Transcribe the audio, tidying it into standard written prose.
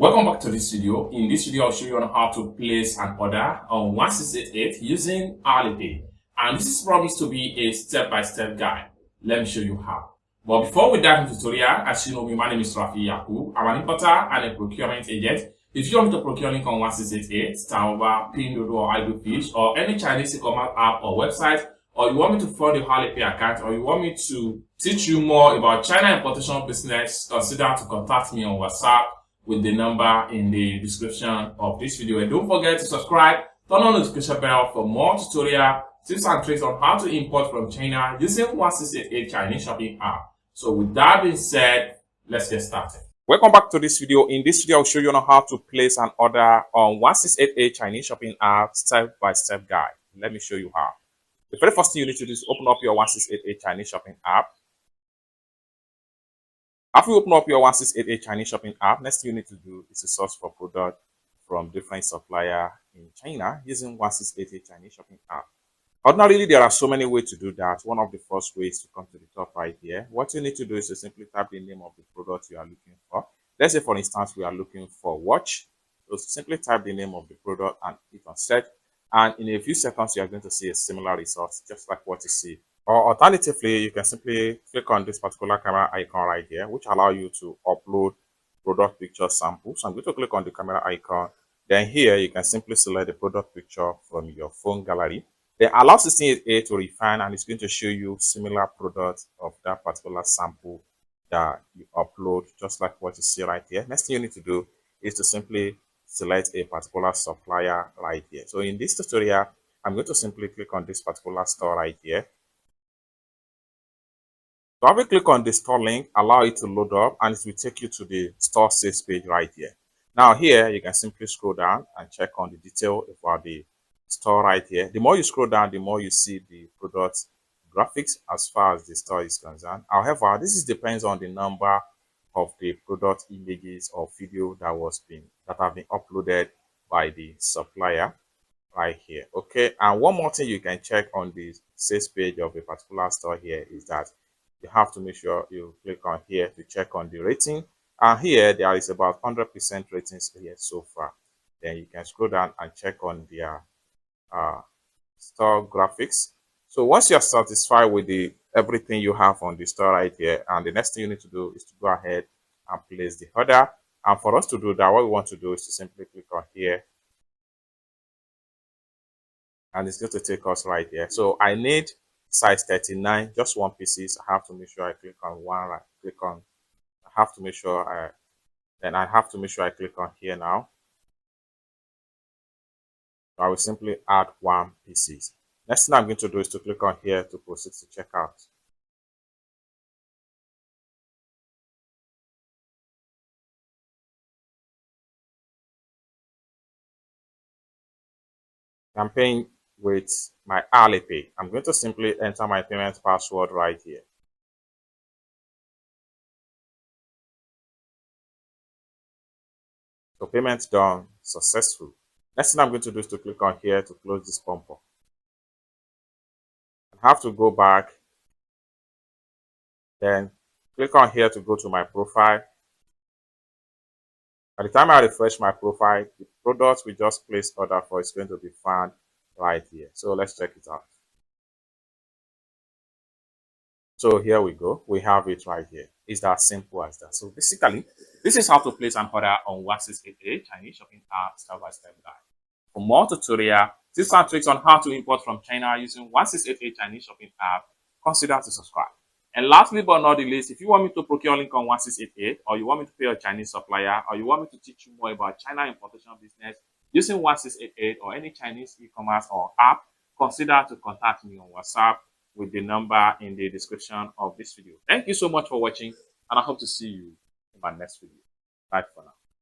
Welcome back to this video. In this video, I'll show you on how to place an order on 1688 using Alipay. And this is promised to be a step-by-step guide. Let me show you how. But before we dive into the tutorial, as you know me, my name is Rafi Yaku. I'm an importer and a procurement agent. If you want me to procure link on 1688, Starova, Pinduoduo, or Alipay, or any Chinese e-commerce app or website, or you want me to fund your Alipay account, or you want me to teach you more about China importation business, consider to contact me on WhatsApp with the number in the description of this video. And don't forget to subscribe, turn on the notification bell for more tutorial tips and tricks on how to import from China using 1688 Chinese shopping app. So with that being said, let's get started. Welcome back to this video. In this video, I'll show you on how to place an order on 1688 Chinese shopping app step-by-step guide. Let me show you how. The very first thing you need to do is open up your 1688 Chinese shopping app. After you open up your 1688 Chinese shopping app, next thing you need to do is to search for product from different supplier in China using 1688 Chinese shopping app. Ordinarily, there are so many ways to do that. One of the first ways to come to the top right here. What you need to do is to simply type the name of the product you are looking for. Let's say, for instance, we are looking for watch. So simply type the name of the product and click on search. And in a few seconds, you are going to see a similar result, just like what you see. Or alternatively, you can simply click on this particular camera icon right here, which allows you to upload product picture samples. So I'm going to click on the camera icon. Then here, you can simply select the product picture from your phone gallery. Then allow 1688 to refine, and it's going to show you similar products of that particular sample that you upload, just like what you see right here. Next thing you need to do is to simply select a particular supplier right here. So in this tutorial, I'm going to simply click on this particular store right here. So I will click on the store link, allow it to load up, and it will take you to the store sales page right here. Now here, you can simply scroll down and check on the detail about the store right here. The more you scroll down, the more you see the product graphics as far as the store is concerned. However, this depends on the number of the product images or video that have been uploaded by the supplier right here. Okay, and one more thing you can check on the sales page of a particular store here is that you have to make sure you click on here to check on the rating. And here there is about 100% ratings here so far. Then you can scroll down and check on their store graphics. So once you're satisfied with everything you have on the store right here, and the next thing you need to do is to go ahead and place the order. And for us to do that, what we want to do is to simply click on here, and it's going to take us right here. So I need size 39, just one pieces. I have to make sure I click on one, right? I have to make sure I click on here now. So I will simply add one pieces. Next thing I'm going to do is to click on here to proceed to checkout. I'm paying with my Alipay. I'm going to simply enter my payment password right here. So payment done, successful. Next thing I'm going to do is to click on here to close this bumper. I have to go back, then click on here to go to my profile. By the time I refresh my profile, the product we just placed order for is going to be found right here. So let's check it out. So here we go. We have it right here. It's that simple as that. So basically, this is how to place an order on 1688 Chinese shopping app step-by-step guide. For more tutorial, tips and tricks on how to import from China using 1688 Chinese shopping app, consider to subscribe. And lastly but not the least, if you want me to procure link on 1688, or you want me to pay a Chinese supplier, or you want me to teach you more about China importation business using 1688 or any Chinese e-commerce or app, consider to contact me on WhatsApp with the number in the description of this video. Thank you so much for watching, and I hope to see you in my next video. Bye for now.